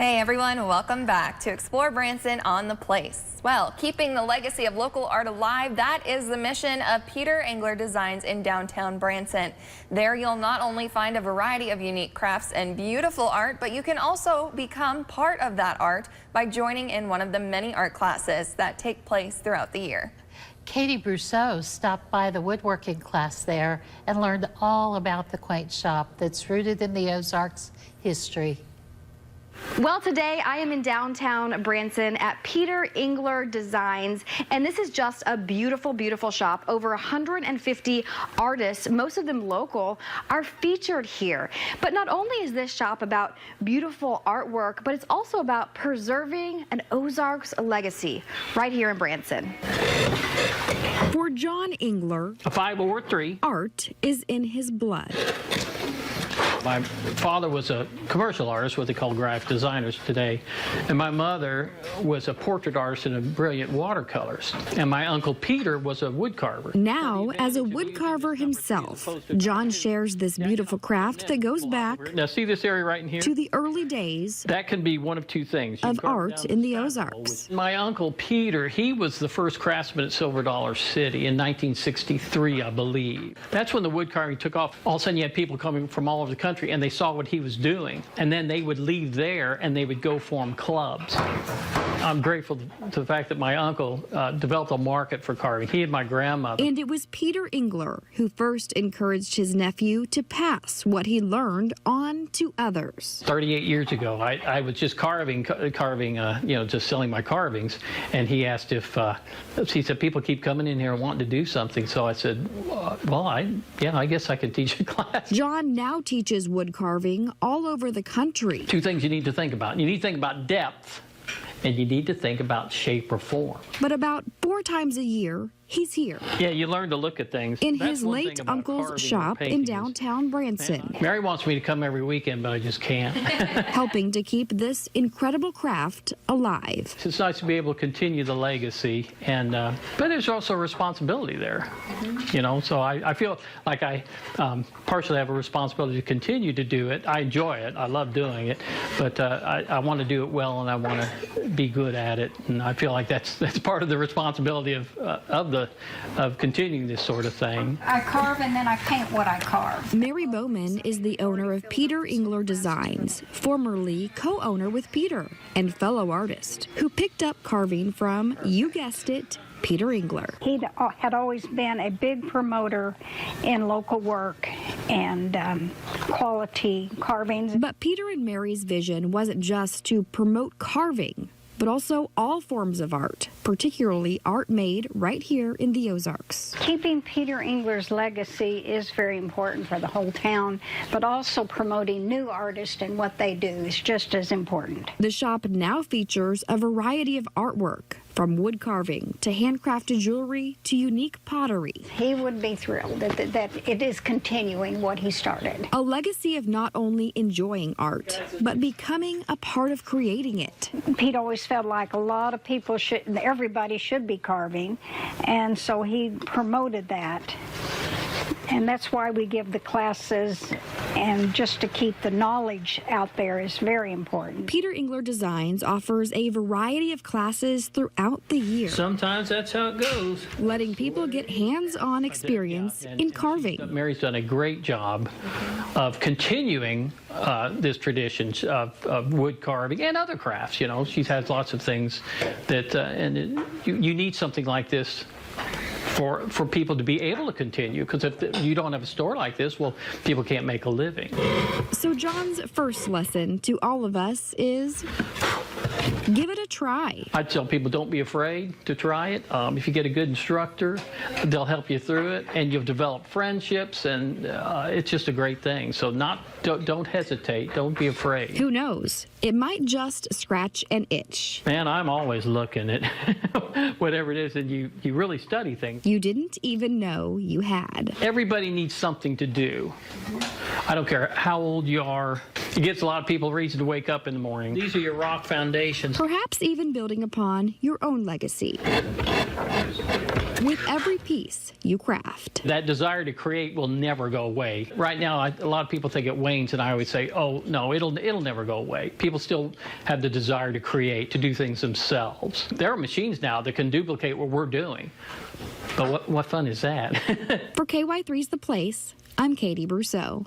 Hey everyone, welcome back to Explore Branson on the Place. Well, keeping the legacy of local art alive, that is the mission of Peter Engler Designs in downtown Branson. There you'll not only find a variety of unique crafts and beautiful art, but you can also become part of that art by joining in one of the many art classes that take place throughout the year. Katie Brousseau stopped by the woodworking class there and learned all about the quaint shop that's rooted in the Ozarks history. Well, today I am in downtown Branson at Peter Engler Designs, and this is just a beautiful, beautiful shop. Over 150 artists, most of them local, are featured here. But not only is this shop about beautiful artwork, but it's also about preserving an Ozarks legacy right here in Branson. For John Engler, a 503. Art is in his blood. My father was a commercial artist, what they call graphic designers today, and my mother was a portrait artist in brilliant watercolors. And my uncle Peter was a wood carver. Now, as a wood carver himself, John shares this beautiful craft that goes back now, see this area right in here? To the early days that can be one of two things. Of art in the Ozarks. My uncle Peter, he was the first craftsman at Silver Dollar City in 1963, I believe. That's when the wood carving took off. All of a sudden you had people coming from all over the country and they saw what he was doing, and then they would leave there and they would go form clubs. I'm grateful to the fact that my uncle developed a market for carving. He and my grandmother. And it was Peter Engler who first encouraged his nephew to pass what he learned on to others. 38 years ago, I was just carving, just selling my carvings, and he asked if, he said, people keep coming in here wanting to do something, so I said, well, I guess I could teach a class. John now teaches wood carving all over the country. Two things you need to think about. You need to think about depth, and you need to think about shape or form. But about 4 times a year, he's here. Yeah, you learn to look at things. In his late uncle's shop in downtown Branson. Mary wants me to come every weekend, but I just can't. Helping to keep this incredible craft alive. It's nice to be able to continue the legacy, and but there's also a responsibility there. You know, so I feel like I partially have a responsibility to continue to do it. I enjoy it. I love doing it, but I want to do it well, and I want to be good at it, and I feel like that's part of the responsibility of continuing this sort of thing. I carve and then I paint what I carve. Mary Bowman is the owner of Peter Engler Designs, formerly co-owner with Peter and fellow artist, who picked up carving from, you guessed it, Peter Engler. He had always been a big promoter in local work and quality carvings. But Peter and Mary's vision wasn't just to promote carving, but also all forms of art, particularly art made right here in the Ozarks. Keeping Peter Engler's legacy is very important for the whole town, but also promoting new artists and what they do is just as important. The shop now features a variety of artwork, from wood carving to handcrafted jewelry to unique pottery. He would be thrilled that it is continuing what he started. A legacy of not only enjoying art, but becoming a part of creating it. Pete always felt like a lot of people everybody should be carving, and so he promoted that. And that's why we give the classes, and just to keep the knowledge out there is very important. Peter Engler Designs offers a variety of classes throughout the year. Sometimes that's how it goes. Letting people get hands-on experience in carving. Mary's done a great job of continuing this tradition of wood carving and other crafts. You know, she has lots of things that, you need something like this for people to be able to continue, because if you don't have a store like this, well, people can't make a living. So John's first lesson to all of us is give it a try. I tell people, don't be afraid to try it. If you get a good instructor, they'll help you through it, and you'll develop friendships, and it's just a great thing. So don't hesitate. Don't be afraid. Who knows? It might just scratch an itch. Man, I'm always looking at whatever it is, and you really study things you didn't even know you had. Everybody needs something to do. I don't care how old you are. It gives a lot of people a reason to wake up in the morning. These are your rock foundations. creations. Perhaps even building upon your own legacy. With every piece you craft. That desire to create will never go away. Right now, a lot of people think it wanes, and I always say, oh, no, it'll never go away. People still have the desire to create, to do things themselves. There are machines now that can duplicate what we're doing. But what fun is that? For KY3's The Place, I'm Katie Brousseau.